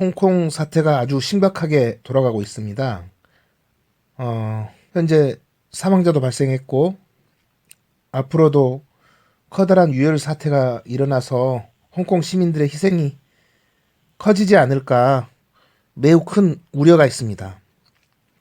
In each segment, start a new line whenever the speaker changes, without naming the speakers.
홍콩 사태가 아주 심각하게 돌아가고 있습니다. 현재 사망자도 발생했고, 앞으로도 커다란 유혈 사태가 일어나서 홍콩 시민들의 희생이 커지지 않을까 매우 큰 우려가 있습니다.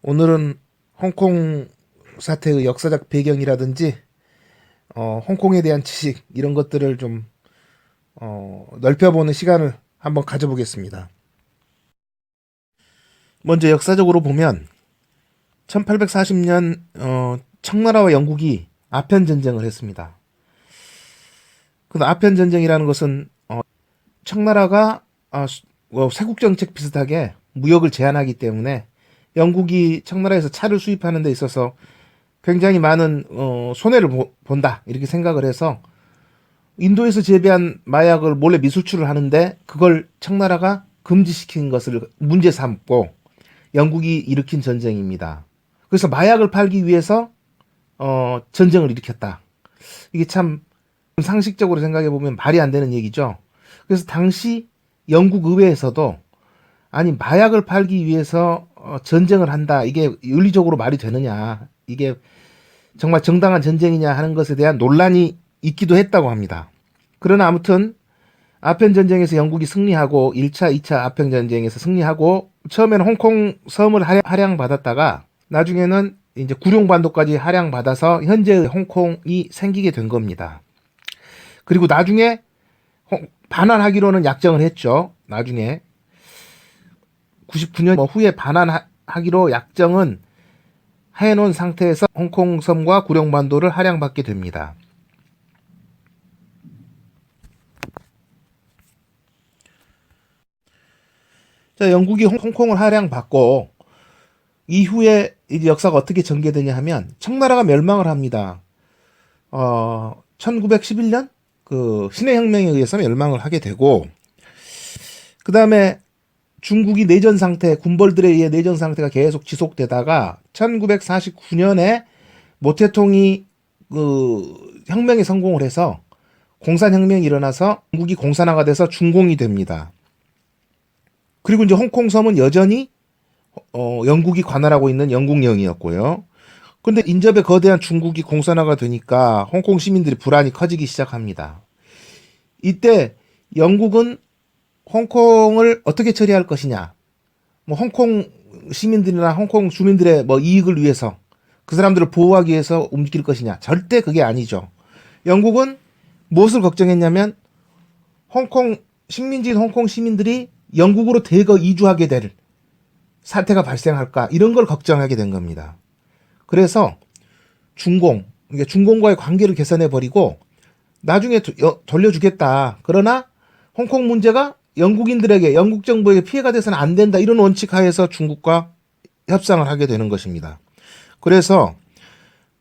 오늘은 홍콩 사태의 역사적 배경이라든지, 홍콩에 대한 지식, 이런 것들을 좀, 넓혀보는 시간을 한번 가져보겠습니다. 먼저 역사적으로 보면 1840년 청나라와 영국이 아편 전쟁을 했습니다. 그 아편 전쟁이라는 것은 청나라가 세국 정책 비슷하게 무역을 제한하기 때문에 영국이 청나라에서 차를 수입하는 데 있어서 굉장히 많은 손해를 본다 이렇게 생각을 해서 인도에서 재배한 마약을 몰래 미수출을 하는데 그걸 청나라가 금지시킨 것을 문제 삼고 영국이 일으킨 전쟁입니다. 그래서 마약을 팔기 위해서 전쟁을 일으켰다. 이게 참 상식적으로 생각해 보면 말이 안 되는 얘기죠. 그래서 당시 영국 의회에서도 아니 마약을 팔기 위해서 전쟁을 한다. 이게 윤리적으로 말이 되느냐. 이게 정말 정당한 전쟁이냐 하는 것에 대한 논란이 있기도 했다고 합니다. 그러나 아무튼 아편 전쟁에서 영국이 승리하고 1차, 2차 아편 전쟁에서 승리하고 처음에는 홍콩 섬을 할양받았다가 나중에는 이제 구룡반도까지 할양받아서 현재의 홍콩이 생기게 된 겁니다. 그리고 나중에 반환하기로는 약정을 했죠. 나중에 99년 후에 반환하기로 약정은 해놓은 상태에서 홍콩 섬과 구룡반도를 할양받게 됩니다. 자, 영국이 홍콩을 할양받고 이후에 이제 역사가 어떻게 전개되냐 하면 청나라가 멸망을 합니다. 1911년 그 신해 혁명에 의해서 멸망을 하게 되고 그 다음에 중국이 내전 상태, 군벌들에 의해 내전 상태가 계속 지속되다가 1949년에 모태통이 그 혁명에 성공을 해서 공산혁명이 일어나서 중국이 공산화가 돼서 중공이 됩니다. 그리고 이제 홍콩 섬은 여전히 영국이 관할하고 있는 영국령이었고요. 근데 인접에 거대한 중국이 공산화가 되니까 홍콩 시민들이 불안이 커지기 시작합니다. 이때 영국은 홍콩을 어떻게 처리할 것이냐, 뭐 홍콩 시민들이나 홍콩 주민들의 뭐 이익을 위해서 그 사람들을 보호하기 위해서 움직일 것이냐, 절대 그게 아니죠. 영국은 무엇을 걱정했냐면 홍콩 식민지인 홍콩 시민들이 영국으로 대거 이주하게 될 사태가 발생할까 이런 걸 걱정하게 된 겁니다. 그래서 중공과의 관계를 개선해 버리고 나중에 돌려주겠다. 그러나 홍콩 문제가 영국인들에게 영국 정부에게 피해가 돼서는 안 된다. 이런 원칙 하에서 중국과 협상을 하게 되는 것입니다. 그래서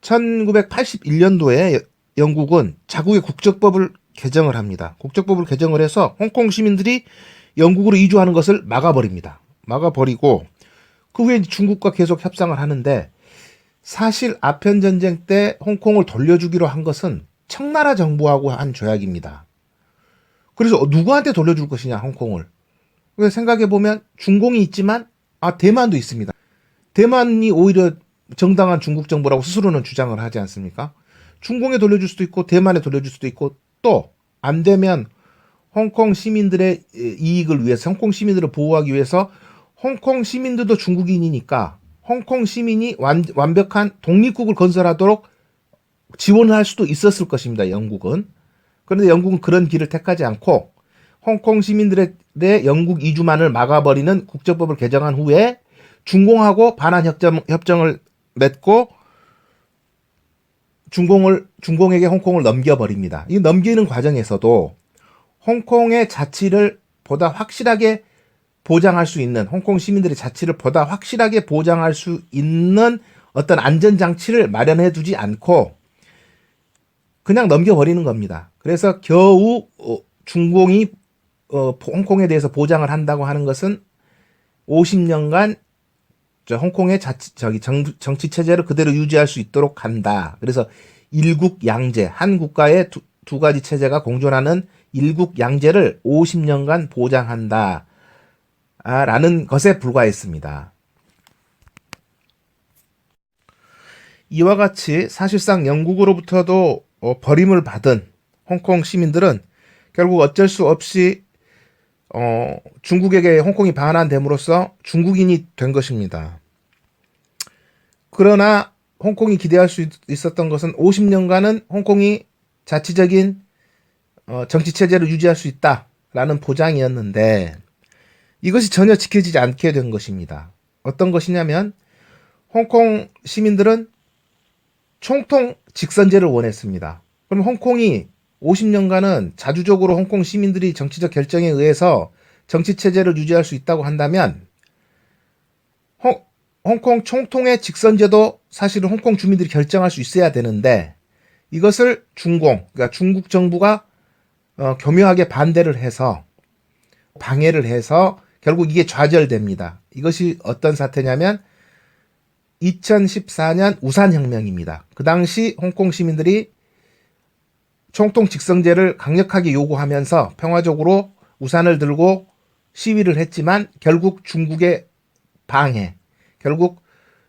1981년도에 영국은 자국의 국적법을 개정을 합니다. 국적법을 개정을 해서 홍콩 시민들이 영국으로 이주하는 것을 막아버립니다. 막아버리고 그 후에 중국과 계속 협상을 하는데 사실 아편 전쟁 때 홍콩을 돌려주기로 한 것은 청나라 정부하고 한 조약입니다. 그래서 누구한테 돌려줄 것이냐 홍콩을. 그래서 생각해보면 중공이 있지만 대만도 있습니다. 대만이 오히려 정당한 중국 정부라고 스스로는 주장을 하지 않습니까? 중공에 돌려줄 수도 있고 대만에 돌려줄 수도 있고 또 안 되면 홍콩 시민들의 이익을 위해서 홍콩 시민들을 보호하기 위해서 홍콩 시민들도 중국인이니까 홍콩 시민이 완벽한 독립국을 건설하도록 지원을 할 수도 있었을 것입니다. 영국은. 그런데 영국은 그런 길을 택하지 않고 홍콩 시민들의 영국 이주만을 막아버리는 국적법을 개정한 후에 중공하고 반환 협정을 맺고 중공에게 홍콩을 넘겨버립니다. 이 넘기는 과정에서도 홍콩의 자치를 보다 확실하게 보장할 수 있는 홍콩 시민들의 자치를 보다 확실하게 보장할 수 있는 어떤 안전장치를 마련해 두지 않고 그냥 넘겨버리는 겁니다. 그래서 겨우 중공이 홍콩에 대해서 보장을 한다고 하는 것은 50년간 홍콩의 정치 체제를 그대로 유지할 수 있도록 한다. 그래서 일국양제, 한 국가의 두 가지 체제가 공존하는 일국양제를 50년간 보장한다. 라는 것에 불과했습니다. 이와 같이 사실상 영국으로부터도 버림을 받은 홍콩 시민들은 결국 어쩔 수 없이 중국에게 홍콩이 반환됨으로써 중국인이 된 것입니다. 그러나 홍콩이 기대할 수 있었던 것은 50년간은 홍콩이 자치적인 정치체제를 유지할 수 있다라는 보장이었는데 이것이 전혀 지켜지지 않게 된 것입니다. 어떤 것이냐면 홍콩 시민들은 총통 직선제를 원했습니다. 그럼 홍콩이 50년간은 자주적으로 홍콩 시민들이 정치적 결정에 의해서 정치체제를 유지할 수 있다고 한다면 홍콩 총통의 직선제도 사실은 홍콩 주민들이 결정할 수 있어야 되는데 이것을 그러니까 중국 정부가 교묘하게 반대를 해서 방해를 해서 결국 이게 좌절됩니다. 이것이 어떤 사태냐면 2014년 우산혁명입니다. 그 당시 홍콩 시민들이 총통 직선제를 강력하게 요구하면서 평화적으로 우산을 들고 시위를 했지만 결국 중국의 방해, 결국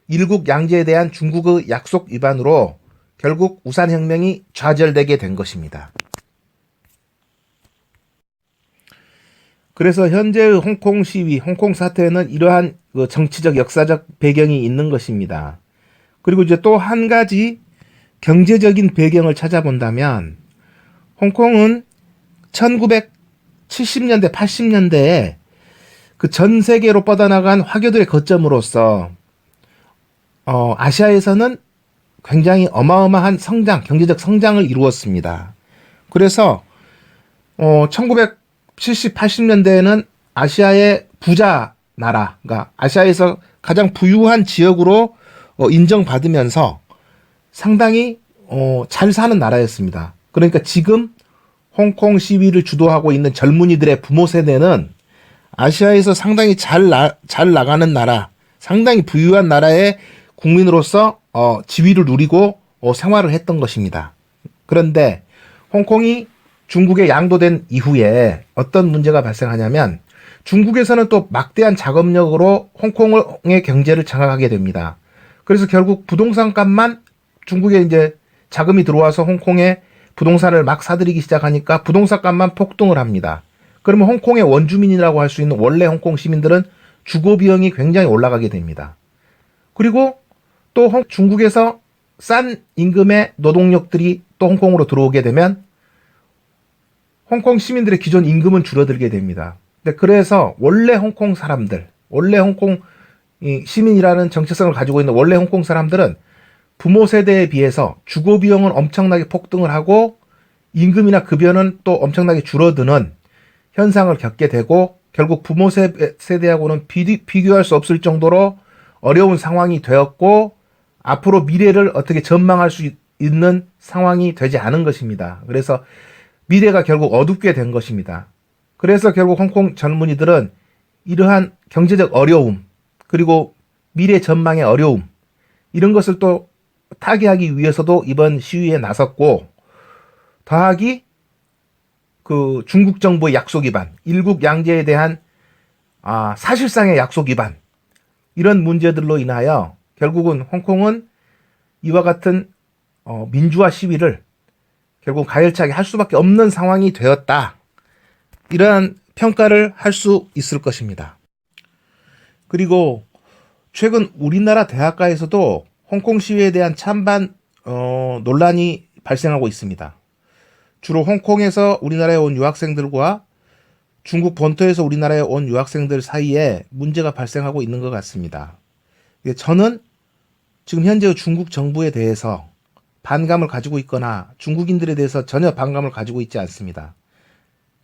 일국 양제에 대한 중국의 약속 위반으로 결국 우산혁명이 좌절되게 된 것입니다. 그래서 현재의 홍콩 시위, 홍콩 사태에는 이러한 정치적 역사적 배경이 있는 것입니다. 그리고 이제 또 한 가지 경제적인 배경을 찾아본다면 홍콩은 1970년대, 80년대에 그 전 세계로 뻗어나간 화교들의 거점으로서 아시아에서는 굉장히 어마어마한 성장, 경제적 성장을 이루었습니다. 그래서 1970, 80년대에는 아시아의 부자 나라, 그러니까 아시아에서 가장 부유한 지역으로 인정받으면서 상당히 잘 사는 나라였습니다. 그러니까 지금 홍콩 시위를 주도하고 있는 젊은이들의 부모 세대는 아시아에서 상당히 잘 나가는 나라, 상당히 부유한 나라의 국민으로서 지위를 누리고 생활을 했던 것입니다. 그런데 홍콩이 중국에 양도된 이후에 어떤 문제가 발생하냐면 중국에서는 또 막대한 자금력으로 홍콩의 경제를 장악하게 됩니다. 그래서 결국 부동산 값만 중국에 이제 자금이 들어와서 홍콩에 부동산을 막 사들이기 시작하니까 부동산 값만 폭등을 합니다. 그러면 홍콩의 원주민이라고 할 수 있는 원래 홍콩 시민들은 주거 비용이 굉장히 올라가게 됩니다. 그리고 또 중국에서 싼 임금의 노동력들이 또 홍콩으로 들어오게 되면 홍콩 시민들의 기존 임금은 줄어들게 됩니다. 그래서 원래 홍콩 사람들, 원래 홍콩 시민이라는 정체성을 가지고 있는 원래 홍콩 사람들은 부모 세대에 비해서 주거 비용은 엄청나게 폭등을 하고 임금이나 급여는 또 엄청나게 줄어드는 현상을 겪게 되고 결국 부모 세대하고는 비교할 수 없을 정도로 어려운 상황이 되었고 앞으로 미래를 어떻게 전망할 수 있는 상황이 되지 않은 것입니다. 그래서 미래가 결국 어둡게 된 것입니다. 그래서 결국 홍콩 젊은이들은 이러한 경제적 어려움 그리고 미래 전망의 어려움 이런 것을 또 타개하기 위해서도 이번 시위에 나섰고 더하기 그 중국 정부의 약속 위반, 일국 양제에 대한 사실상의 약속 위반 이런 문제들로 인하여 결국은 홍콩은 이와 같은 민주화 시위를 결국 가열차게 할 수밖에 없는 상황이 되었다. 이러한 평가를 할 수 있을 것입니다. 그리고 최근 우리나라 대학가에서도 홍콩 시위에 대한 찬반 논란이 발생하고 있습니다. 주로 홍콩에서 우리나라에 온 유학생들과 중국 본토에서 우리나라에 온 유학생들 사이에 문제가 발생하고 있는 것 같습니다. 저는 지금 현재 중국 정부에 대해서 반감을 가지고 있거나 중국인들에 대해서 전혀 반감을 가지고 있지 않습니다.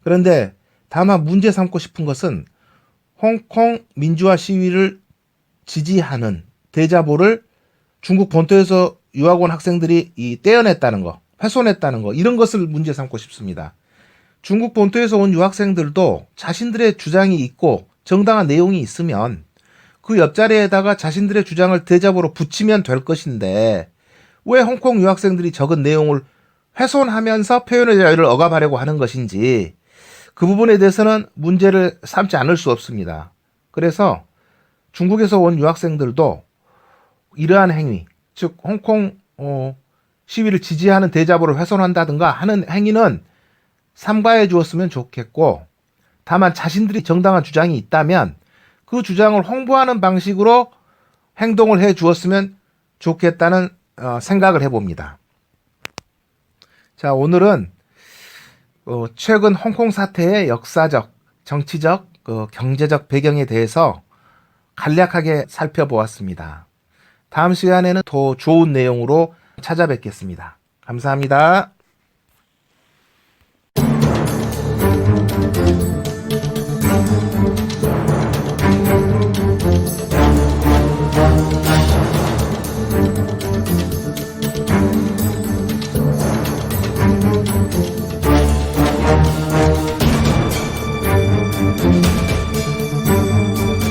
그런데 다만 문제 삼고 싶은 것은 홍콩 민주화 시위를 지지하는 대자보를 중국 본토에서 유학 온 학생들이 떼어냈다는 거, 훼손했다는 거 이런 것을 문제 삼고 싶습니다. 중국 본토에서 온 유학생들도 자신들의 주장이 있고 정당한 내용이 있으면 그 옆자리에다가 자신들의 주장을 대자보로 붙이면 될 것인데 왜 홍콩 유학생들이 적은 내용을 훼손하면서 표현의 자유를 억압하려고 하는 것인지 그 부분에 대해서는 문제를 삼지 않을 수 없습니다. 그래서 중국에서 온 유학생들도 이러한 행위, 즉 홍콩 시위를 지지하는 대자보를 훼손한다든가 하는 행위는 삼가해 주었으면 좋겠고, 다만 자신들이 정당한 주장이 있다면 그 주장을 홍보하는 방식으로 행동을 해 주었으면 좋겠다는 생각을 해봅니다. 자, 오늘은 최근 홍콩 사태의 역사적, 정치적, 경제적 배경에 대해서 간략하게 살펴보았습니다. 다음 시간에는 더 좋은 내용으로 찾아뵙겠습니다. 감사합니다.